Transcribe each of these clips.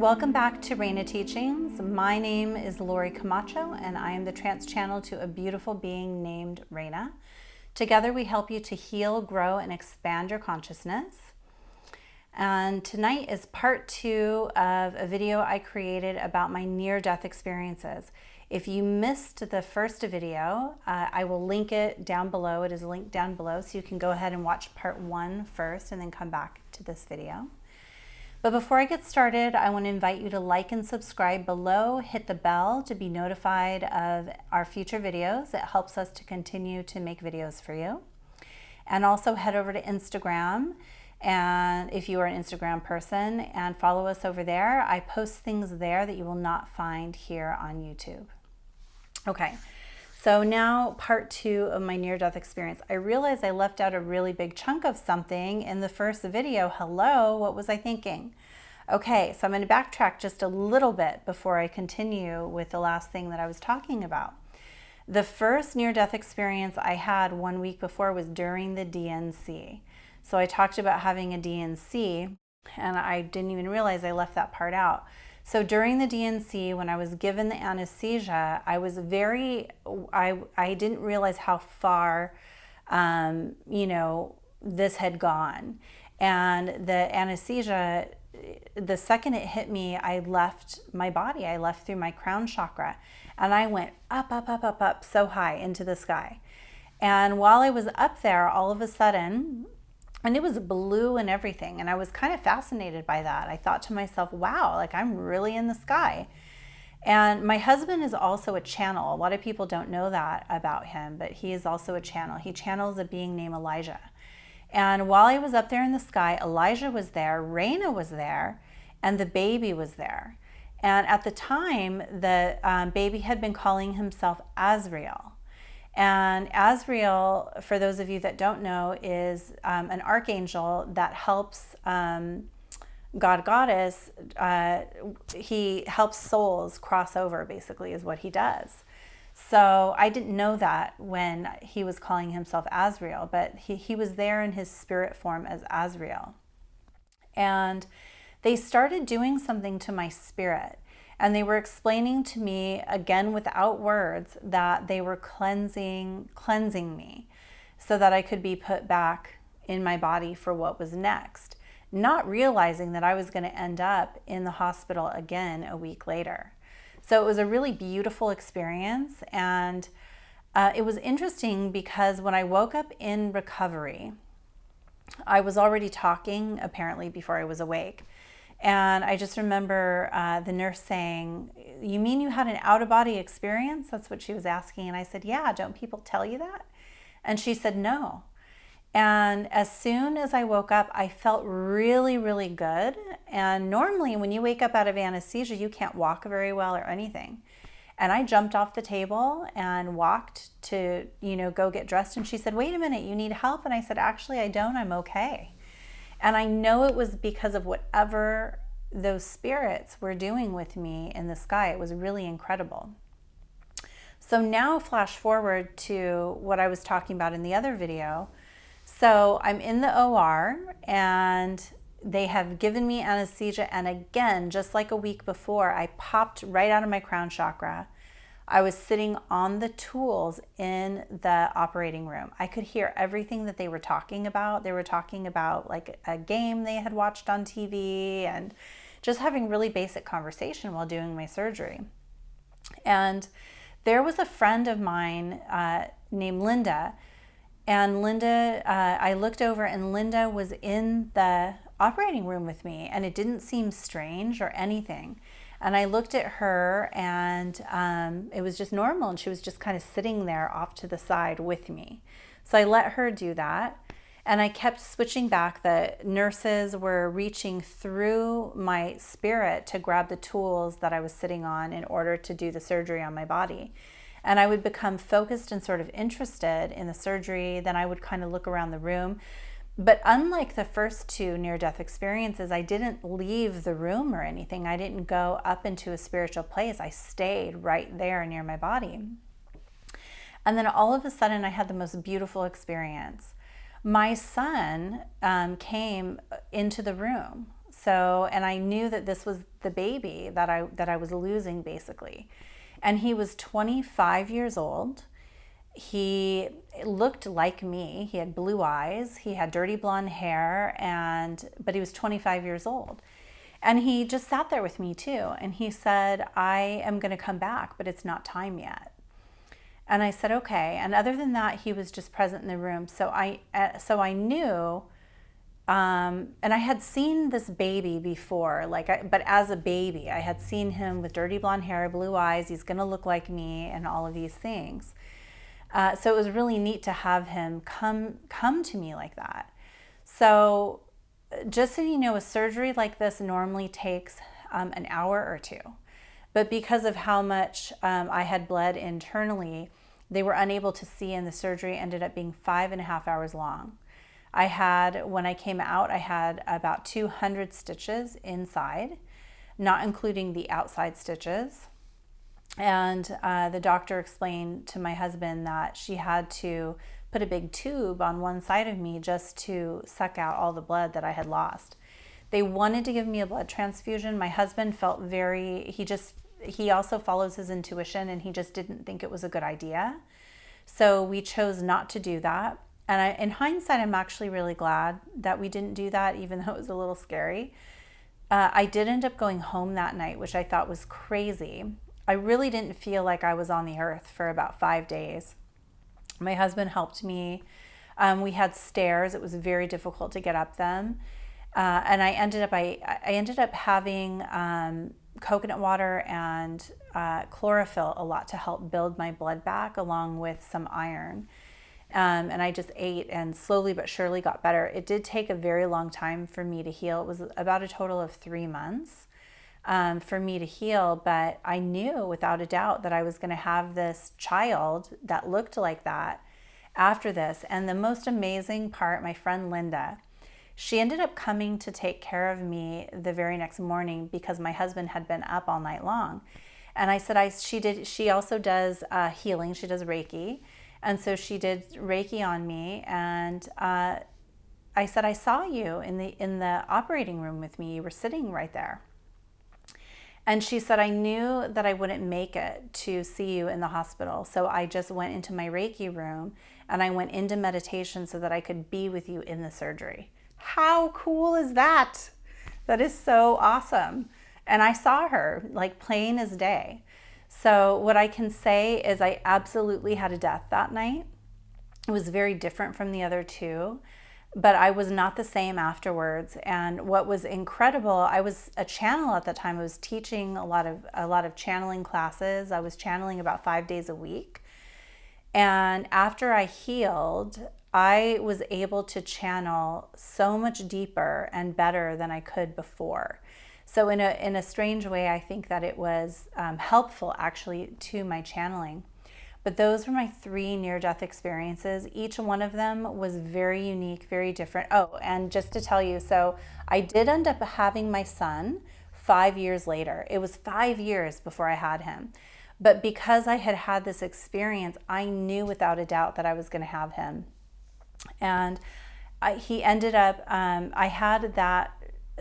welcome back to Reina Teachings. My name is Lori Camacho and I am the Trance Channel to a beautiful being named Reina. Together we help you to heal, grow, and expand your consciousness. And tonight is part 2 of a video I created about my near-death experiences. If you missed the first video, I will link it down below. It is linked down below, so you can go ahead and watch part 1 first and then come back to this video. But before I get started, I want to invite you to like and subscribe below, hit the bell to be notified of our future videos. It helps us to continue to make videos for you. And also head over to Instagram, and if you are an Instagram person, and follow us over there. I post things there that you will not find here on YouTube. Okay, so now part 2 of my near-death experience. I realized I left out a really big chunk of something in the first video. Hello, what was I thinking? Okay, so I'm going to backtrack just a little bit before I continue with the last thing that I was talking about. The first near-death experience I had 1 week before was during the DNC. So I talked about having a DNC, and I didn't even realize I left that part out. So during the DNC, when I was given the anesthesia, I was I didn't realize how far, this had gone. And the anesthesia, the second it hit me, I left my body. I left through my crown chakra, and I went up, up, up, up, up, so high into the sky. And while I was up there, all of a sudden, and it was blue and everything, and I was kind of fascinated by that. I thought to myself, wow, like I'm really in the sky. And my husband is also a channel. A lot of people don't know that about him, but he is also a channel. He channels a being named Elijah. And while I was up there in the sky, Elijah was there, Reina was there, and the baby was there. And at the time, the baby had been calling himself Azrael. And Azrael, for those of you that don't know, is an archangel that helps Goddess. He helps souls cross over, basically, is what he does. So I didn't know that when he was calling himself Azrael, but he was there in his spirit form as Azrael. And they started doing something to my spirit. And they were explaining to me, again without words, that they were cleansing me so that I could be put back in my body for what was next, not realizing that I was going to end up in the hospital again a week later. So it was a really beautiful experience, and it was interesting because when I woke up in recovery, I was already talking apparently before I was awake. And I just remember the nurse saying, "You mean you had an out-of-body experience?" That's what she was asking. And I said, "Yeah, don't people tell you that?" And she said, "No." And as soon as I woke up, I felt really, really good. And normally when you wake up out of anesthesia, you can't walk very well or anything. And I jumped off the table and walked to, go get dressed. And she said, "Wait a minute, you need help?" And I said, "Actually, I don't. I'm okay." And I know it was because of whatever those spirits were doing with me in the sky. It was really incredible. So now flash forward to what I was talking about in the other video. So I'm in the OR and they have given me anesthesia. And again, just like a week before, I popped right out of my crown chakra. I was sitting on the tools in the operating room. I could hear everything that they were talking about. They were talking about like a game they had watched on TV and just having really basic conversation while doing my surgery. And there was a friend of mine named Linda. And Linda, I looked over and Linda was in the operating room with me, and it didn't seem strange or anything. And I looked at her and it was just normal, and she was just kind of sitting there off to the side with me. So I let her do that, and I kept switching back. The nurses were reaching through my spirit to grab the tools that I was sitting on in order to do the surgery on my body. And I would become focused and sort of interested in the surgery. Then I would kind of look around the room. But unlike the first 2 near-death experiences, I didn't leave the room or anything. I didn't go up into a spiritual place. I stayed right there near my body. And then all of a sudden, I had the most beautiful experience. My son came into the room. So, and I knew that this was the baby that I was losing basically. And he was 25 years old. He looked like me. He had blue eyes. He had dirty blonde hair, but he was 25 years old. And he just sat there with me too. And he said, I am going to come back, but it's not time yet. And I said, okay. And other than that, he was just present in the room. So I knew, and I had seen this baby before, but as a baby, I had seen him with dirty blonde hair, blue eyes. He's going to look like me and all of these things. So it was really neat to have him come to me like that. So just so you know, a surgery like this normally takes an hour or two. But because of how much I had bled internally, they were unable to see, and the surgery ended up being 5.5 hours long. When I came out, I had about 200 stitches inside, not including the outside stitches. And the doctor explained to my husband that she had to put a big tube on one side of me just to suck out all the blood that I had lost. They wanted to give me a blood transfusion. My husband felt he also follows his intuition, and he just didn't think it was a good idea. So we chose not to do that. And in hindsight, I'm actually really glad that we didn't do that, even though it was a little scary. I did end up going home that night, which I thought was crazy. I really didn't feel like I was on the earth for about 5 days. My husband helped me. We had stairs. It was very difficult to get up them. And I ended up having coconut water and chlorophyll a lot to help build my blood back, along with some iron. And I just ate and slowly but surely got better. It did take a very long time for me to heal. It was about a total of 3 months for me to heal, but I knew without a doubt that I was going to have this child that looked like that after this. And the most amazing part, my friend Linda, she ended up coming to take care of me the very next morning because my husband had been up all night long. And I said, she also does healing. She does Reiki. And so she did Reiki on me. And I said, I saw you in the operating room with me. You were sitting right there. And she said, I knew that I wouldn't make it to see you in the hospital. So I just went into my Reiki room and I went into meditation so that I could be with you in the surgery. How cool is that? That is so awesome. And I saw her like plain as day. So what I can say is I absolutely had a death that night. It was very different from the other two, but I was not the same afterwards. And what was incredible, I was a channel at the time. I was teaching a lot of channeling classes. I was channeling about 5 days a week. And after I healed, I was able to channel so much deeper and better than I could before. So in a strange way, I think that it was helpful actually to my channeling. But those were my 3 near-death experiences. Each one of them was very unique, very different. Oh, and just to tell you, so I did end up having my son 5 years later. It was 5 years before I had him. But because I had had this experience, I knew without a doubt that I was going to have him. And he ended up, I had that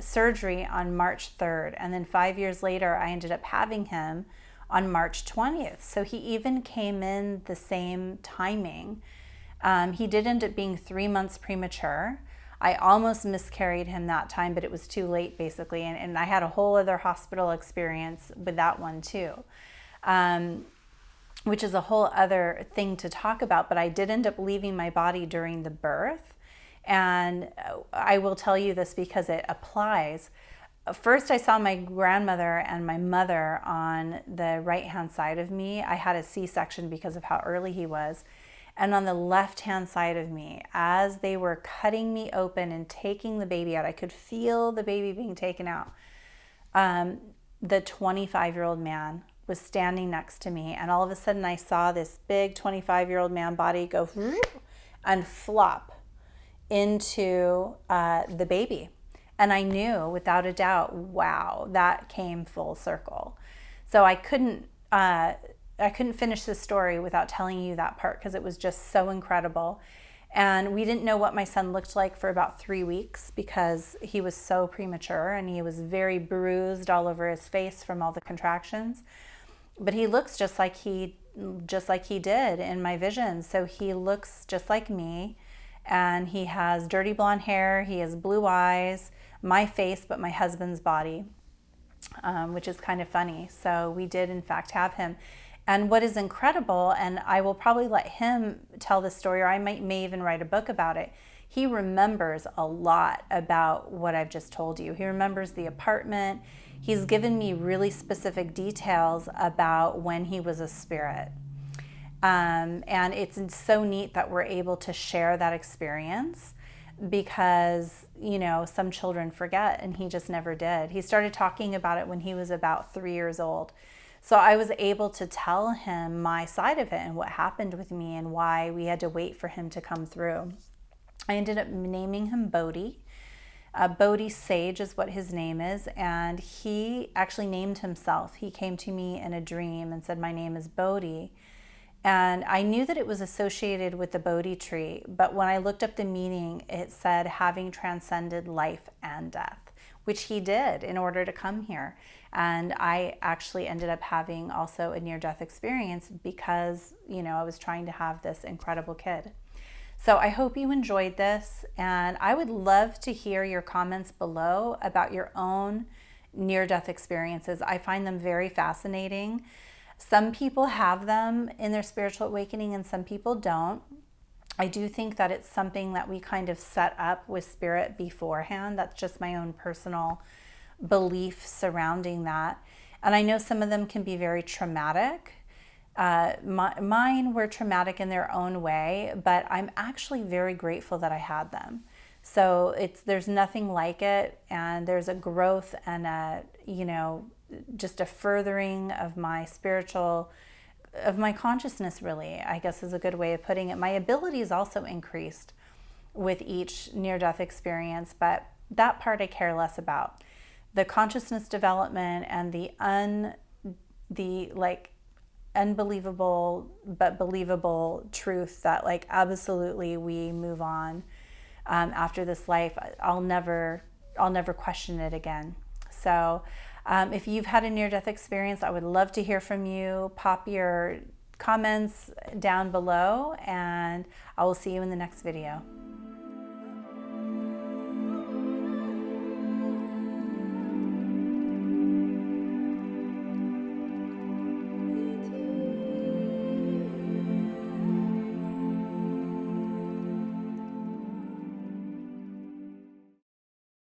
surgery on March 3rd. And then 5 years later, I ended up having him on March 20th. So he even came in the same timing. He did end up being 3 months premature. I almost miscarried him that time, but it was too late basically. And I had a whole other hospital experience with that one too, which is a whole other thing to talk about. But I did end up leaving my body during the birth. And I will tell you this because it applies. First, I saw my grandmother and my mother on the right-hand side of me. I had a C-section because of how early he was. And on the left-hand side of me, as they were cutting me open and taking the baby out, I could feel the baby being taken out. The 25-year-old man was standing next to me. And all of a sudden, I saw this big 25-year-old man body go and flop into the baby. And I knew without a doubt, wow, that came full circle. So I couldn't finish the story without telling you that part because it was just so incredible. And we didn't know what my son looked like for about 3 weeks because he was so premature and he was very bruised all over his face from all the contractions. But he looks just like he did in my vision. So he looks just like me, and he has dirty blonde hair, he has blue eyes, my face, but my husband's body, which is kind of funny. So we did in fact have him. And what is incredible, and I will probably let him tell the story, or I may even write a book about it, he remembers a lot about what I've just told you. He remembers the apartment. He's given me really specific details about when he was a spirit. And it's so neat that we're able to share that experience because, you know, some children forget, and he just never did. He started talking about it when he was about 3 years old. So I was able to tell him my side of it and what happened with me and why we had to wait for him to come through. I ended up naming him Bodhi. Bodhi Sage is what his name is, and he actually named himself. He came to me in a dream and said, "My name is Bodhi." And I knew that it was associated with the Bodhi tree, but when I looked up the meaning, it said having transcended life and death, which he did in order to come here. And I actually ended up having also a near-death experience because, you know, I was trying to have this incredible kid. So I hope you enjoyed this, and I would love to hear your comments below about your own near-death experiences. I find them very fascinating. Some people have them in their spiritual awakening and some people don't. I do think that it's something that we kind of set up with spirit beforehand. That's just my own personal belief surrounding that. And I know some of them can be very traumatic. Mine were traumatic in their own way, but I'm actually very grateful that I had them. So there's nothing like it, and there's a growth and a, you know, just a furthering of my consciousness, really, I guess is a good way of putting it. My abilities also increased with each near-death experience, but that part I care less about. The consciousness development and the unbelievable but believable truth that, like, absolutely we move on after this life. I'll never question it again. So if you've had a near-death experience, I would love to hear from you. Pop your comments down below, and I will see you in the next video.